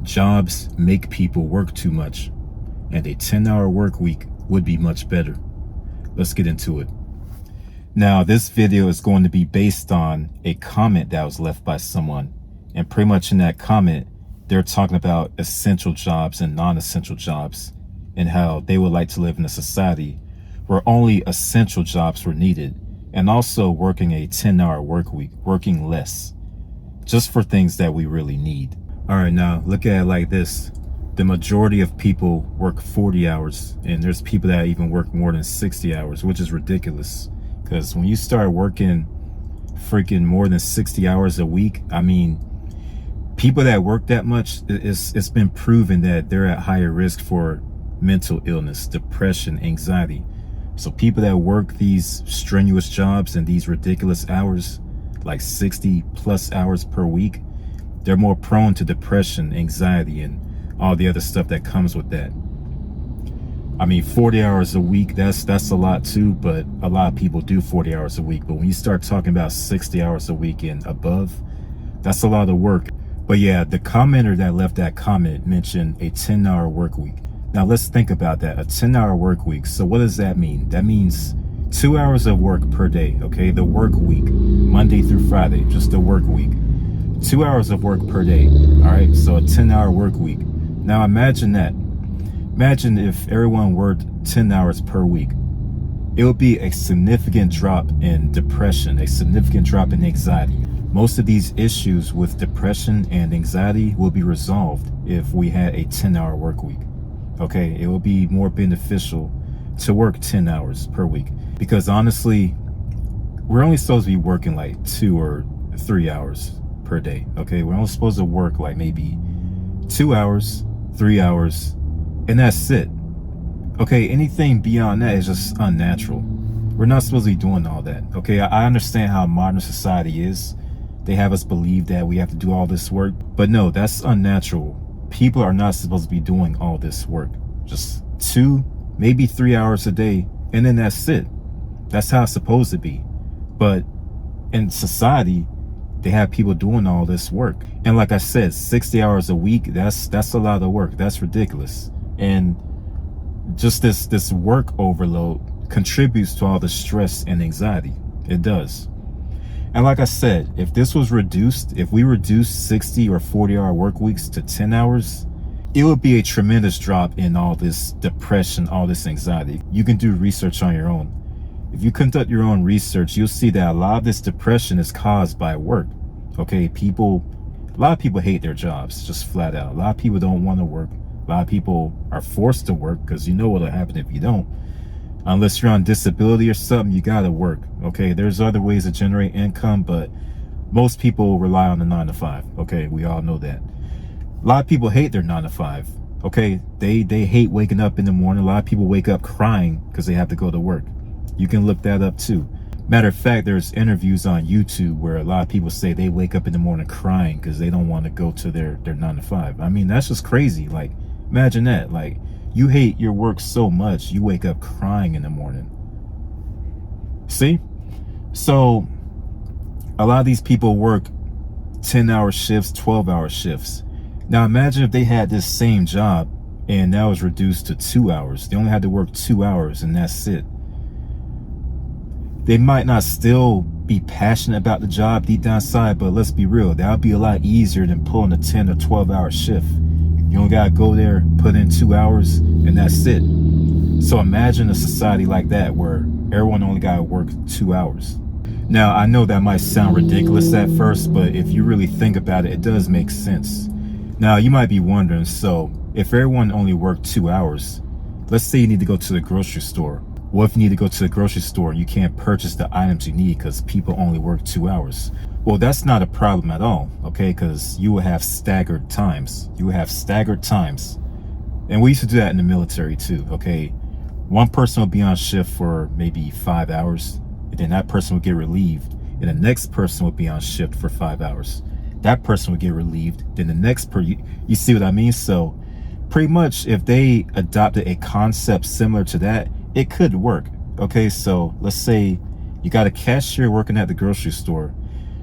Jobs make people work too much, and a 10-hour work week would be much better. Let's get into it. Now, this video is going to be based on a comment that was left by someone. And pretty much in that comment, they're talking about essential jobs and non-essential jobs, and how they would like to live in a society where only essential jobs were needed, and also working a 10-hour work week, working less, just for things that we really need. All right, now look at it like this. The majority of people work 40 hours, and there's people that even work more than 60 hours, which is ridiculous. Because when you start working freaking more than 60 hours a week, I mean, people that work that much, it's been proven that they're at higher risk for mental illness, depression, anxiety. So people that work these strenuous jobs and these ridiculous hours, like 60 plus hours per week, they're more prone to depression, anxiety, and all the other stuff that comes with that. I mean, 40 hours a week, that's a lot too, but a lot of people do 40 hours a week. But when you start talking about 60 hours a week and above, that's a lot of work. But yeah, the commenter that left that comment mentioned a 10-hour work week. Now let's think about that, a 10-hour work week. So what does that mean? That means 2 hours of work per day, okay? The work week, Monday through Friday, just the work week. 2 hours of work per day, all right? So a 10-hour work week. Now imagine that. Imagine if everyone worked 10 hours per week. It would be a significant drop in depression, a significant drop in anxiety. Most of these issues with depression and anxiety will be resolved if we had a 10-hour work week. Okay, it will be more beneficial to work 10 hours per week, because honestly, we're only supposed to be working like 2 or 3 hours per day. Okay, we're only supposed to work like maybe 2 hours, 3 hours, and that's it. Okay, anything beyond that is just unnatural. We're not supposed to be doing all that. Okay, I understand how modern society is. They have us believe that we have to do all this work, but no, that's unnatural. People are not supposed to be doing all this work. Just 2, maybe 3 hours a day, and then that's it. That's how it's supposed to be. But in society, they have people doing all this work. And like I said, 60 hours a week, that's a lot of work. That's ridiculous. And just this work overload contributes to all the stress and anxiety. It does. And like I said, if this was reduced, if we reduced 60 or 40-hour work weeks to 10 hours, it would be a tremendous drop in all this depression, all this anxiety. You can do research on your own. If you conduct your own research, you'll see that a lot of this depression is caused by work. Okay, a lot of people hate their jobs, just flat out. A lot of people don't want to work. A lot of people are forced to work because you know what'll happen if you don't. Unless you're on disability or something, you gotta work. Okay, there's other ways to generate income, but most people rely on the 9 to 5. Okay, we all know that. A lot of people hate their 9 to 5. Okay, they hate waking up in the morning. A lot of people wake up crying because they have to go to work. You can look that up too. Matter of fact, there's interviews on YouTube where a lot of people say they wake up in the morning crying because they don't want to go to their 9 to 5. I mean, that's just crazy. Like, imagine that. Like, you hate your work so much, you wake up crying in the morning. See? So, a lot of these people work 10-hour shifts, 12-hour shifts. Now, imagine if they had this same job and that was reduced to 2 hours. They only had to work 2 hours and that's it. They might not still be passionate about the job deep down inside, but let's be real, that would be a lot easier than pulling a 10 or 12-hour shift. You don't gotta go there, put in 2 hours, and that's it. So imagine a society like that where everyone only gotta work 2 hours. Now, I know that might sound ridiculous at first, but if you really think about it, it does make sense. Now, you might be wondering, so if everyone only worked 2 hours, let's say you need to go to the grocery store. What if you need to go to the grocery store and you can't purchase the items you need because people only work 2 hours? Well, that's not a problem at all, okay? Because you will have staggered times. You will have staggered times. And we used to do that in the military too, okay? One person will be on shift for maybe 5 hours, and then that person will get relieved, and the next person will be on shift for 5 hours. That person will get relieved, then the next you see what I mean? So pretty much if they adopted a concept similar to that, it could work. Okay, so let's say you got a cashier working at the grocery store.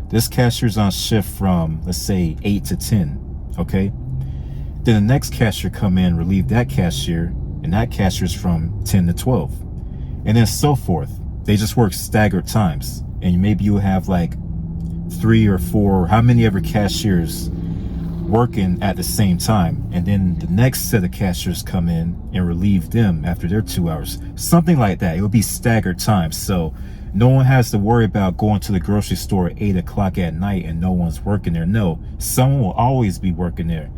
This cashier's on shift from, let's say, 8 to 10, okay? Then the next cashier come in, relieve that cashier, and that cashier's from 10 to 12. And then so forth. They just work staggered times. And maybe you'll have like 3 or 4, how many ever cashiers working at the same time. And then the next set of cashiers come in and relieve them after their 2 hours. Something like that. It will be staggered times. So no one has to worry about going to the grocery store at 8 o'clock at night and no one's working there. No, someone will always be working there.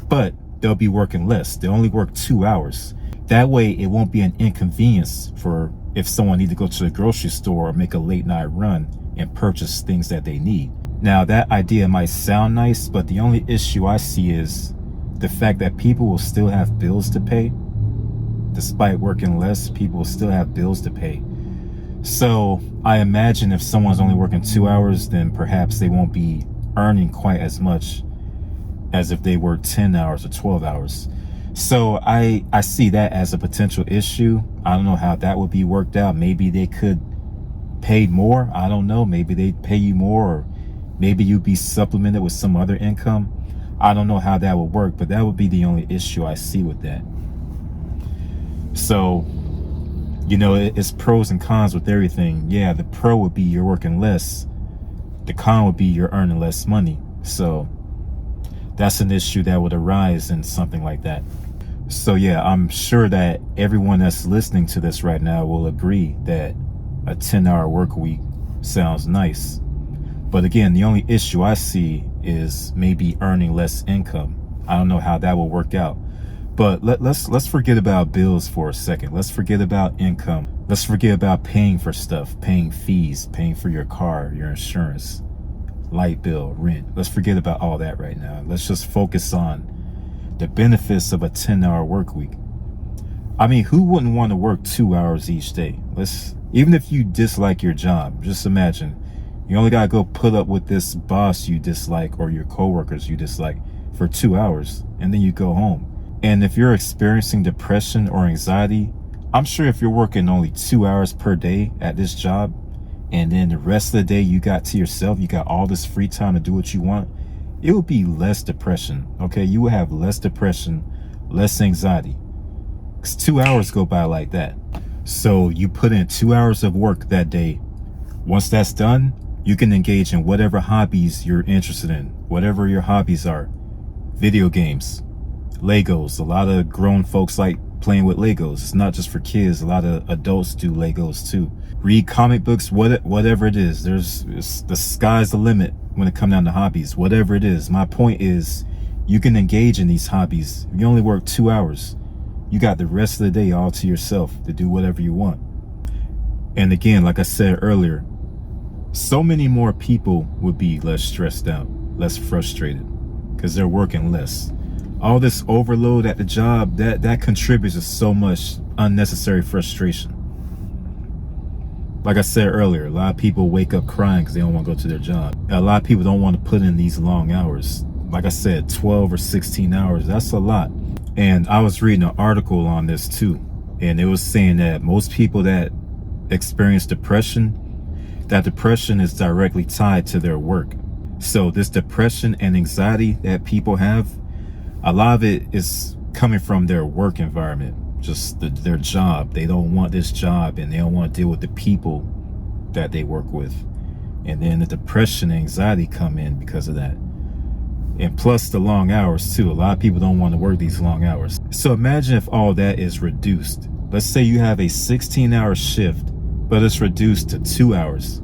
But they'll be working less. They only work 2 hours. That way it won't be an inconvenience for if someone needs to go to the grocery store or make a late night run and purchase things that they need. Now that idea might sound nice, but the only issue I see is the fact that people will still have bills to pay. Despite working less, people will still have bills to pay. So I imagine if someone's only working 2 hours, then perhaps they won't be earning quite as much as if they work 10 hours or 12 hours. So I see that as a potential issue. I don't know how that would be worked out. Maybe they could pay more. I don't know. Maybe they'd pay you more, or maybe you'd be supplemented with some other income. I don't know how that would work, but that would be the only issue I see with that. So, you know, it's pros and cons with everything. Yeah, the pro would be you're working less. The con would be you're earning less money. So that's an issue that would arise in something like that. So yeah, I'm sure that everyone that's listening to this right now will agree that a 10-hour work week sounds nice. But again, the only issue I see is maybe earning less income. I don't know how that will work out. But let's forget about bills for a second. Let's forget about income. Let's forget about paying for stuff, paying fees, paying for your car, your insurance, light bill, rent. Let's forget about all that right now. Let's just focus on the benefits of a 10-hour work week. I mean, who wouldn't want to work 2 hours each day? Even if you dislike your job, just imagine you only gotta go put up with this boss you dislike or your coworkers you dislike for 2 hours, and then you go home. And if you're experiencing depression or anxiety, I'm sure if you're working only 2 hours per day at this job, and then the rest of the day you got to yourself, you got all this free time to do what you want, it will be less depression. Okay, you will have less depression, less anxiety, because 2 hours go by like that. So you put in 2 hours of work that day. Once that's done, you can engage in whatever hobbies you're interested in, whatever your hobbies are. Video games, Legos. A lot of grown folks like playing with Legos. It's not just for kids. A lot of adults do Legos too. Read comic books, whatever it is. The sky's the limit when it comes down to hobbies, whatever it is. My point is, you can engage in these hobbies. You only work 2 hours. You got the rest of the day all to yourself to do whatever you want. And again, like I said earlier, so many more people would be less stressed out, less frustrated, because they're working less. All this overload at the job, that contributes to so much unnecessary frustration. Like I said earlier, a lot of people wake up crying because they don't want to go to their job. A lot of people don't want to put in these long hours. Like I said, 12 or 16 hours, that's a lot. And I was reading an article on this too, and it was saying that most people that experience depression, that depression is directly tied to their work. So this depression and anxiety that people have, a lot of it is coming from their work environment, just their job. They don't want this job, and they don't want to deal with the people that they work with. And then the depression and anxiety come in because of that. And plus the long hours too. A lot of people don't want to work these long hours. So imagine if all that is reduced. Let's say you have a 16-hour shift, but it's reduced to 2 hours.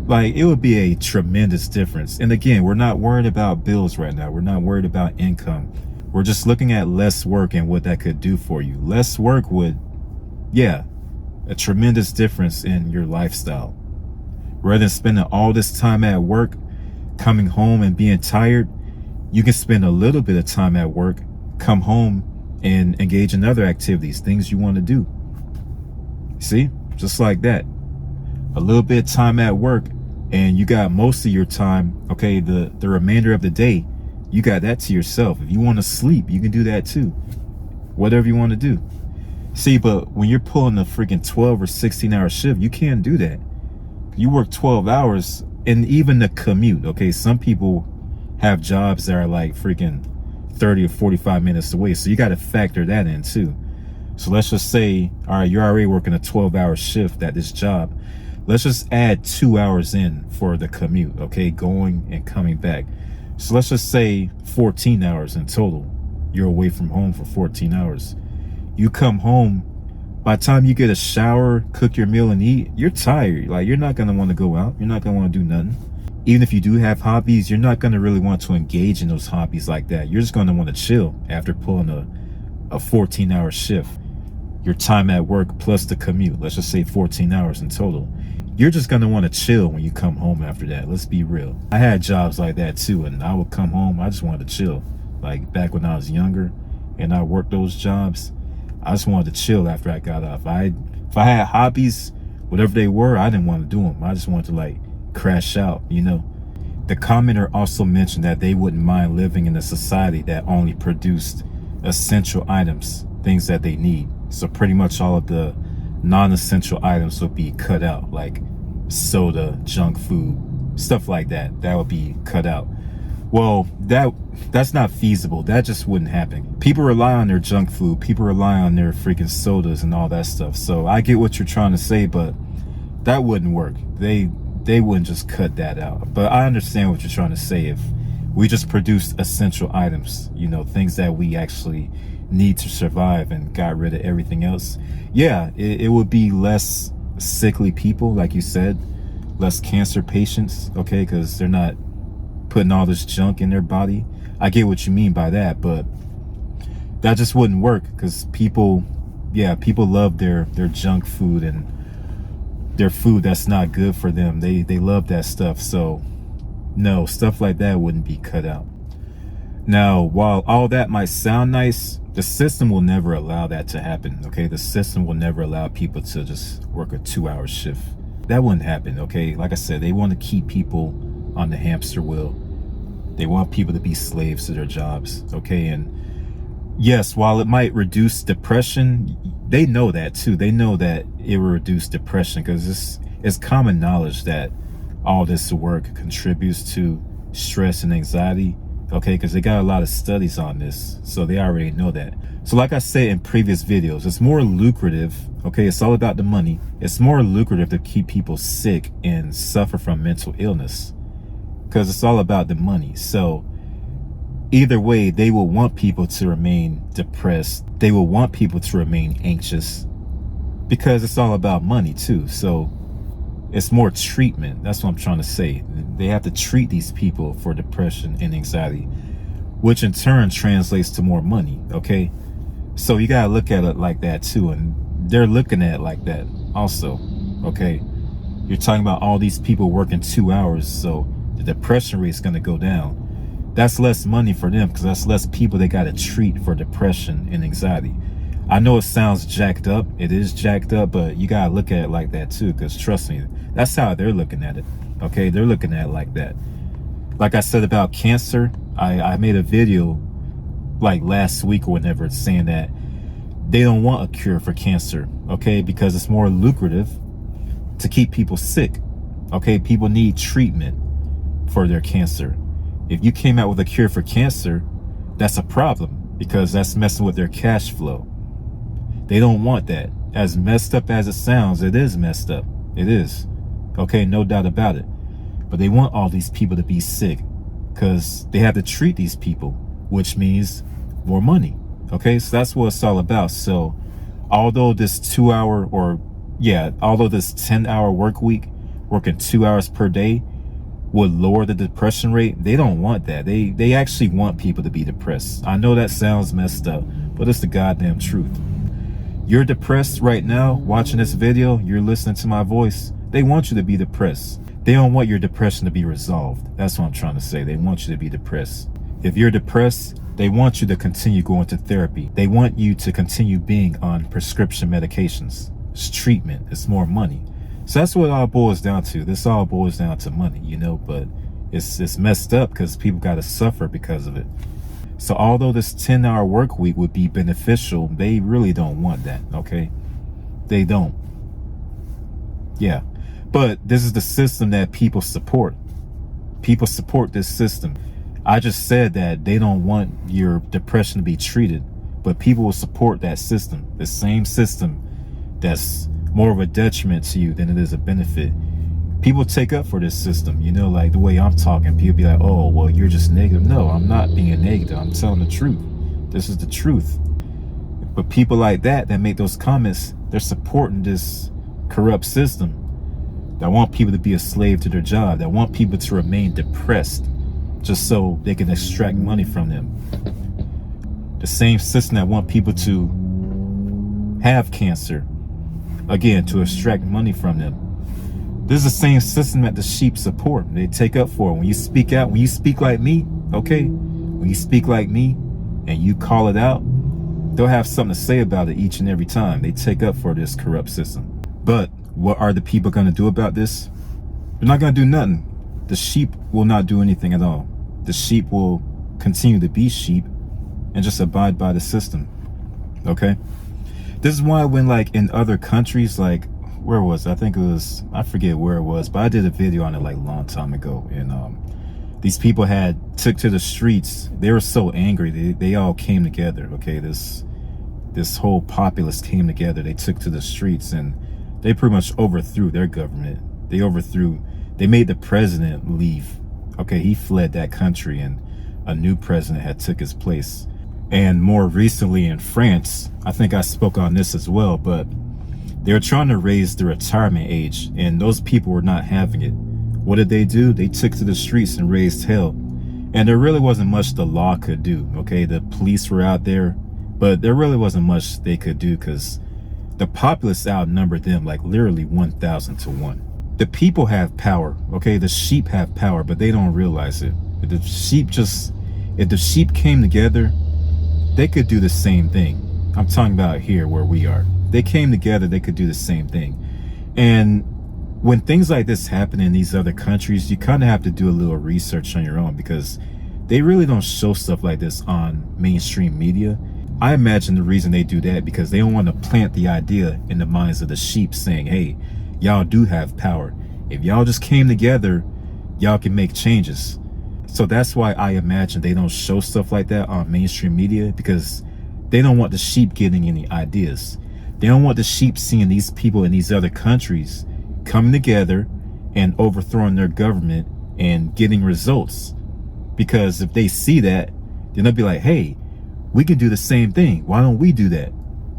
Like, it would be a tremendous difference. And again, we're not worried about bills right now. We're not worried about income. We're just looking at less work and what that could do for you. Less work would, yeah, a tremendous difference in your lifestyle. Rather than spending all this time at work, coming home and being tired, you can spend a little bit of time at work, come home and engage in other activities, things you want to do. See, just like that. A little bit of time at work, and you got most of your time, okay, the remainder of the day, you got that to yourself. If you want to sleep, you can do that too. Whatever you want to do. See, but when you're pulling a freaking 12 or 16-hour shift, you can't do that. You work 12 hours, and even the commute, okay, some people have jobs that are like freaking 30 or 45 minutes away. So you got to factor that in too. So let's just say, all right, you're already working a 12-hour shift at this job. Let's just add 2 hours in for the commute, okay, going and coming back. So let's just say 14 hours in total. You're away from home for 14 hours. You come home, by the time you get a shower, cook your meal and eat, you're tired. Like, you're not going to want to go out. You're not going to want to do nothing. Even if you do have hobbies, you're not going to really want to engage in those hobbies like that. You're just going to want to chill after pulling a 14-hour shift. Your time at work plus the commute, let's just say 14 hours in total. You're just going to want to chill when you come home after that. Let's be real. I had jobs like that too, and I would come home, I just wanted to chill. Like back when I was younger and I worked those jobs, I just wanted to chill after I got off. If I had hobbies, whatever they were, I didn't want to do them. I just wanted to like crash out, you know. The commenter also mentioned that they wouldn't mind living in a society that only produced essential items, things that they need. So pretty much all of the non-essential items would be cut out, like soda, junk food, stuff like that. That would be cut out. Well, that's not feasible. That just wouldn't happen. People rely on their junk food. People rely on their freaking sodas and all that stuff. So I get what you're trying to say, but that wouldn't work. They wouldn't just cut that out. But I understand what you're trying to say. If we just produced essential items, you know, things that we actually need to survive, and got rid of everything else, yeah, it would be less sickly people, like you said, less cancer patients, okay, because they're not putting all this junk in their body. I get what you mean by that, but that just wouldn't work, because people love their junk food and their food that's not good for them. They love that stuff. So no, stuff like that wouldn't be cut out. Now, while all that might sound nice, the system will never allow that to happen, okay? The system will never allow people to just work a 2-hour shift. That wouldn't happen, okay? Like I said, they want to keep people on the hamster wheel. They want people to be slaves to their jobs, okay? And yes, while it might reduce depression, they know that too. They know that it will reduce depression, because it's common knowledge that all this work contributes to stress and anxiety, okay? Because they got a lot of studies on this, so they already know that. So like I said in previous videos, it's more lucrative, okay? It's all about the money. It's more lucrative to keep people sick and suffer from mental illness, because it's all about the money. So either way, they will want people to remain depressed. They will want people to remain anxious, because it's all about money too. So it's more treatment. That's what I'm trying to say. They have to treat these people for depression and anxiety, which in turn translates to more money, okay? So you gotta look at it like that too, and they're looking at it like that also, okay? You're talking about all these people working 2 hours, so the depression rate is gonna go down. That's less money for them, because that's less people they gotta treat for depression and anxiety. I know it sounds jacked up. It is jacked up, but you gotta look at it like that too, because trust me, that's how they're looking at it, okay? They're looking at it like that. Like I said about cancer, I made a video like last week or whenever, saying that they don't want a cure for cancer, okay? Because it's more lucrative to keep people sick, okay? People need treatment for their cancer. If you came out with a cure for cancer, that's a problem, because that's messing with their cash flow. They don't want that. As messed up as it sounds, it is messed up. It is, okay? No doubt about it. But they want all these people to be sick, because they have to treat these people, which means more money, okay? So that's what it's all about. So although this 10-hour work week, working 2 hours per day, would lower the depression rate, they don't want that. They actually want people to be depressed. I know that sounds messed up, but it's the goddamn truth. You're depressed right now watching this video, you're listening to my voice, they want you to be depressed. They don't want your depression to be resolved. That's what I'm trying to say. They want you to be depressed. If you're depressed, they want you to continue going to therapy. They want you to continue being on prescription medications. It's treatment. It's more money. So that's what it all boils down to. This all boils down to money, you know, but it's messed up, because people got to suffer because of it. So although this 10-hour work week would be beneficial, they really don't want that, okay? They don't. Yeah. But this is the system that people support. People support this system. I just said that they don't want your depression to be treated, but people will support that system, the same system that's more of a detriment to you than it is a benefit. People take up for this system, you know, like the way I'm talking. People be like, oh, well, you're just negative. No, I'm not being negative. I'm telling the truth. This is the truth. But people like that make those comments, they're supporting this corrupt system that want people to be a slave to their job, that want people to remain depressed just so they can extract money from them. The same system that want people to have cancer, again, to extract money from them. This is the same system that the sheep support. They take up for it. When you speak out, when you speak like me, okay, when you speak like me and you call it out, they'll have something to say about it each and every time. They take up for this corrupt system. But what are the people going to do about this? They're not going to do nothing. The sheep will not do anything at all. The sheep will continue to be sheep and just abide by the system. Okay? This is why when, like, in other countries, like, where was it? I think it was, I forget where it was, but I did a video on it like a long time ago. And these people took to the streets. They were so angry. They all came together. Okay, this whole populace came together. They took to the streets and they pretty much overthrew their government. They made the president leave. Okay, he fled that country and a new president had took his place. And more recently in France, I think I spoke on this as well, but they were trying to raise the retirement age and those people were not having it. What did they do? They took to the streets and raised hell. And there really wasn't much the law could do. Okay, the police were out there, but there really wasn't much they could do because the populace outnumbered them like literally 1,000 to 1. The people have power, okay? The sheep have power, but they don't realize it. If the sheep came together, they could do the same thing. I'm talking about here where we are. They came together, they could do the same thing. And when things like this happen in these other countries, you kind of have to do a little research on your own because they really don't show stuff like this on mainstream media. I imagine the reason they do that because they don't want to plant the idea in the minds of the sheep saying, hey, y'all do have power. If y'all just came together, y'all can make changes. So that's why I imagine they don't show stuff like that on mainstream media because they don't want the sheep getting any ideas. They don't want the sheep seeing these people in these other countries coming together and overthrowing their government and getting results. Because if they see that, then they'll be like, hey, we can do the same thing. Why don't we do that?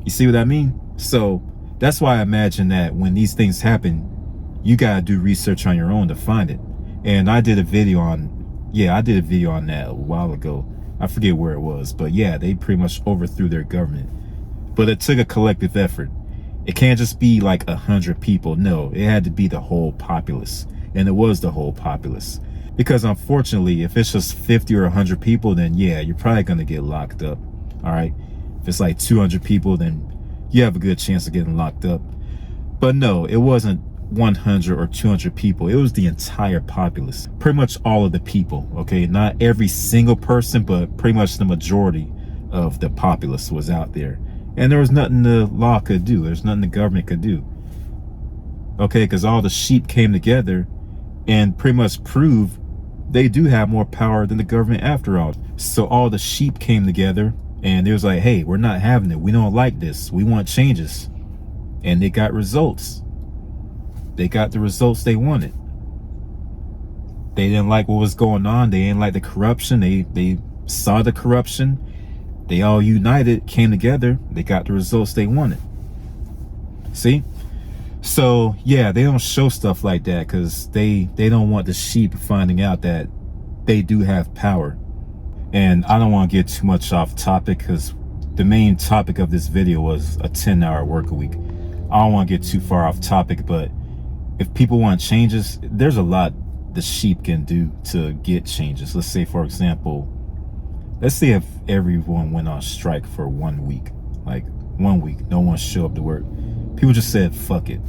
You see what I mean? So that's why I imagine that when these things happen, you gotta do research on your own to find it. And I did a video on that a while ago. I forget where it was, but yeah, they pretty much overthrew their government. But it took a collective effort. It can't just be like 100 people. No, it had to be the whole populace. And it was the whole populace. Because unfortunately, if it's just 50 or 100 people, then yeah, you're probably going to get locked up. All right. If it's like 200 people, then you have a good chance of getting locked up. But no, it wasn't 100 or 200 people. It was the entire populace. Pretty much all of the people. Okay. Not every single person, but pretty much the majority of the populace was out there. And there was nothing the law could do. There's nothing the government could do. Okay, because all the sheep came together and pretty much proved they do have more power than the government after all. So all the sheep came together and they was like, hey, we're not having it. We don't like this. We want changes. And they got results. They got the results they wanted. They didn't like what was going on. They didn't like the corruption. They saw the corruption. They all united, came together. They got the results they wanted. See? So, yeah, they don't show stuff like that because they don't want the sheep finding out that they do have power. And I don't want to get too much off topic because the main topic of this video was a 10-hour work week. I don't want to get too far off topic, but if people want changes, there's a lot the sheep can do to get changes. Let's say, for example, let's say if everyone went on strike for 1 week, like 1 week, no one showed up to work. People just said, fuck it.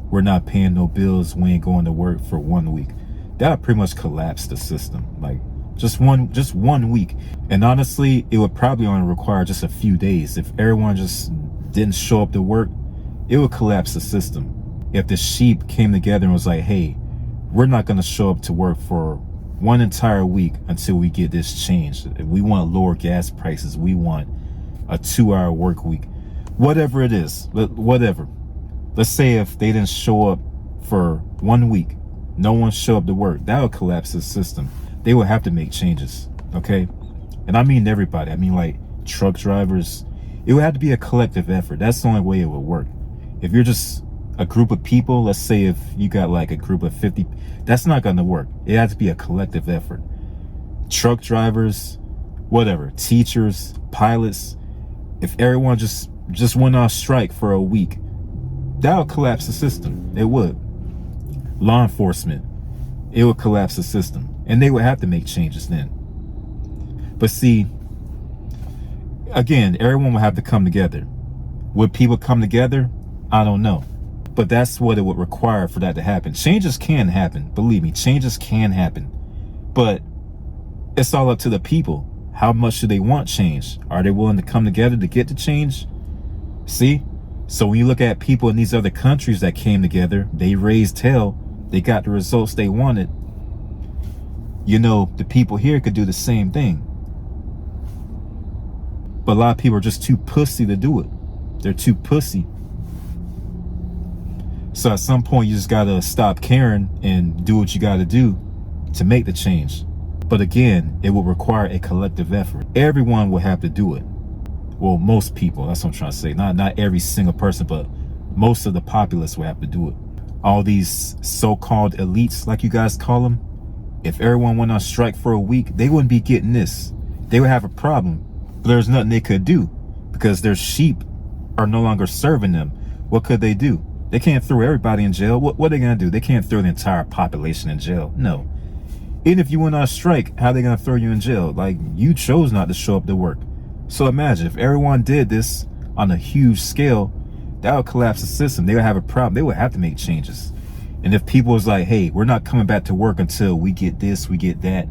We're not paying no bills. We ain't going to work for 1 week. That would pretty much collapse the system. Like just one week. And honestly, it would probably only require just a few days. If everyone just didn't show up to work, it would collapse the system. If the sheep came together and was like, hey, we're not going to show up to work for one entire week until we get this changed. If we want lower gas prices, we want a 2-hour work week, whatever it is, whatever. Let's say if they didn't show up for 1 week, no one showed up to work, that would collapse the system. They would have to make changes, okay? And I mean everybody. I mean like truck drivers. It would have to be a collective effort. That's the only way it would work. If you're just a group of people, let's say if you got like a group of 50, that's not going to work. It has to be a collective effort. Truck drivers, whatever, teachers, pilots, if everyone just went on strike for a week, that would collapse the system. It would. Law enforcement, it would collapse the system, and they would have to make changes then. But see, again, everyone would have to come together. Would people come together? I don't know. But that's what it would require for that to happen. Changes can happen. Believe me, changes can happen. But it's all up to the people. How much do they want change? Are they willing to come together to get the change? See? So when you look at people in these other countries that came together, they raised hell, they got the results they wanted. You know, the people here could do the same thing. But a lot of people are just too pussy to do it. They're too pussy. So at some point, you just gotta stop caring and do what you gotta do to make the change. But again, it will require a collective effort. Everyone will have to do it. Well, most people, that's what I'm trying to say. Not every single person, but most of the populace will have to do it. All these so-called elites, like you guys call them, if everyone went on strike for a week, they wouldn't be getting this. They would have a problem, but there's nothing they could do because their sheep are no longer serving them. What could they do? They can't throw everybody in jail. What are they going to do? They can't throw the entire population in jail. No. Even if you went on strike, how are they going to throw you in jail? Like, you chose not to show up to work. So imagine if everyone did this on a huge scale, that would collapse the system. They would have a problem. They would have to make changes. And if people was like, hey, we're not coming back to work until we get this, we get that,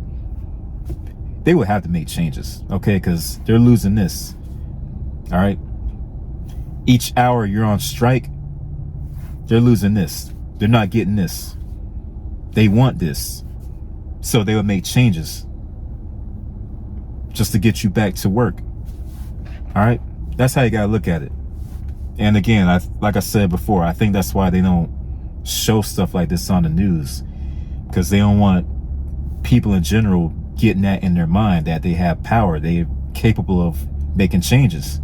they would have to make changes, okay? Because they're losing this, all right? Each hour you're on strike, they're losing this. They're not getting this. They want this. So they would make changes just to get you back to work. All right? That's how you got to look at it. And again, like I said before, I think that's why they don't show stuff like this on the news, because they don't want people in general getting that in their mind that they have power. They're capable of making changes.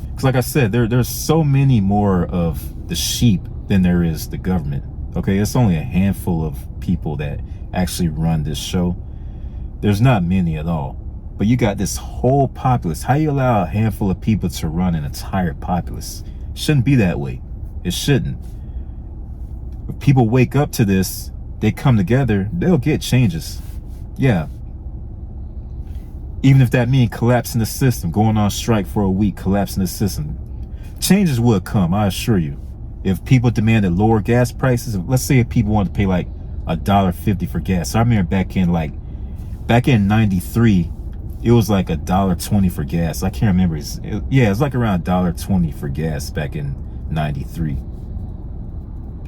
Because like I said, there's so many more of the sheep than there is the government. Okay, it's only a handful of people that actually run this show. There's not many at all. But you got this whole populace. How you allow a handful of people to run an entire populace? It shouldn't be that way. It shouldn't. If people wake up to this, they come together, they'll get changes. Yeah. Even if that means collapsing the system, going on strike for a week, collapsing the system. Changes will come, I assure you. If people demanded lower gas prices, let's say if people wanted to pay like $1.50 for gas. So I remember back in 93, it was like $1.20 for gas. I can't remember. It was like around $1.20 for gas back in 93.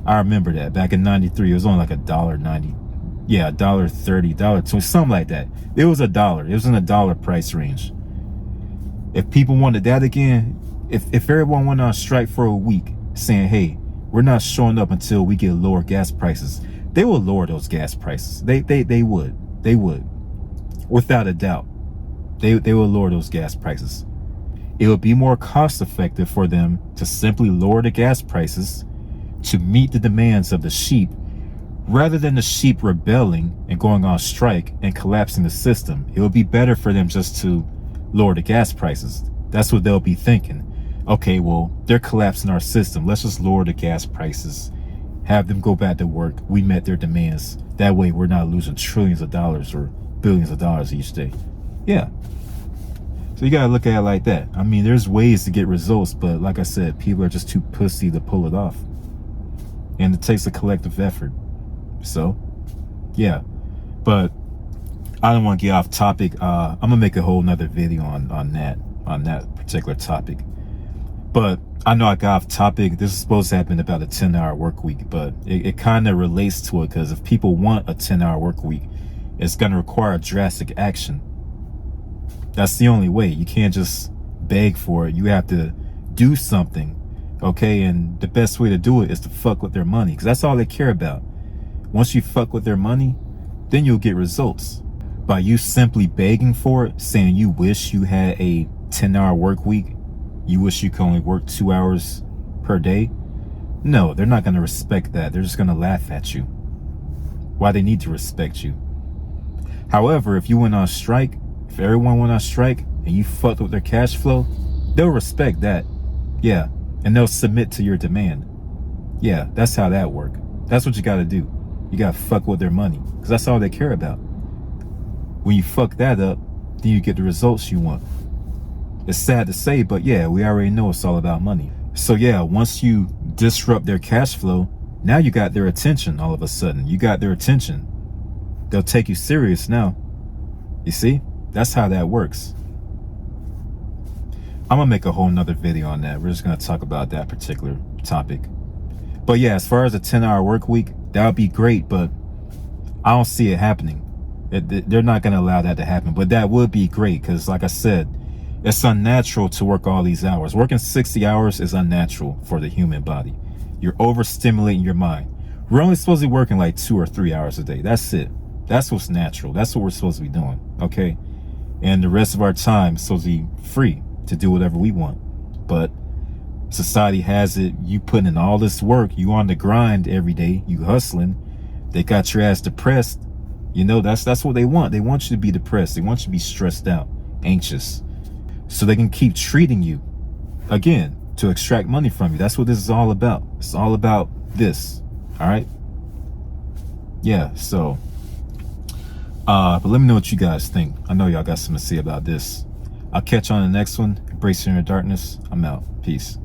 I remember that. Back in 93, it was only like $1.90. Yeah, $1.30, $1.20, something like that. It was $1. It was in a dollar price range. If people wanted that again, if everyone went on strike for a week saying, hey, we're not showing up until we get lower gas prices, they will lower those gas prices. They would. Without a doubt. They will lower those gas prices. It would be more cost effective for them to simply lower the gas prices to meet the demands of the sheep, rather than the sheep rebelling and going on strike and collapsing the system. It would be better for them just to lower the gas prices. That's what they'll be thinking. Okay, well, they're collapsing our system. Let's just lower the gas prices, have them go back to work. We met their demands. That way we're not losing trillions of dollars or billions of dollars each day. Yeah. So you gotta look at it like that. I mean, there's ways to get results, but like I said, people are just too pussy to pull it off. And it takes a collective effort. So, yeah. But I don't want to get off topic. I'm gonna make a whole nother video on that particular topic. But I know I got off topic. This is supposed to happen about a 10-hour work week, but it kind of relates to it, because if people want a 10-hour work week, It's going to require drastic action. That's the only way. You can't just beg for it. You have to do something, okay? And the best way to do it is to fuck with their money, because that's all they care about. Once you fuck with their money, then you'll get results. By you simply begging for it, saying you wish you had a 10-hour work week, you wish you could only work 2 hours per day, no, they're not going to respect that. They're just going to laugh at you. Why they need to respect you. However, if you went on strike, if everyone went on strike and you fucked with their cash flow, they'll respect that. Yeah. And they'll submit to your demand. Yeah, that's how that works. That's what you got to do. You got to fuck with their money, because that's all they care about. When you fuck that up, then you get the results you want. It's sad to say, but yeah, we already know it's all about money. So yeah, once you disrupt their cash flow, now you got their attention all of a sudden. You got their attention. They'll take you serious now. You see? That's how that works. I'm gonna make a whole nother video on that. We're just gonna talk about that particular topic. But yeah, as far as a 10-hour work week, that would be great, but I don't see it happening. They're not gonna allow that to happen, but that would be great, because like I said, it's unnatural to work all these hours. Working 60 hours is unnatural for the human body. You're overstimulating your mind. We're only supposed to be working like 2 or 3 hours a day. That's it. That's what's natural. That's what we're supposed to be doing, okay? And the rest of our time is supposed to be free to do whatever we want. But society has it, you putting in all this work, you on the grind every day, you hustling, they got your ass depressed. You know, that's what they want. They want you to be depressed. They want you to be stressed out, anxious, so they can keep treating you, again, to extract money from you. That's what this is all about. It's all about this. All right? Yeah, so but let me know what you guys think. I know y'all got something to say about this. I'll catch you on the next one. Embrace your inner darkness. I'm out. Peace.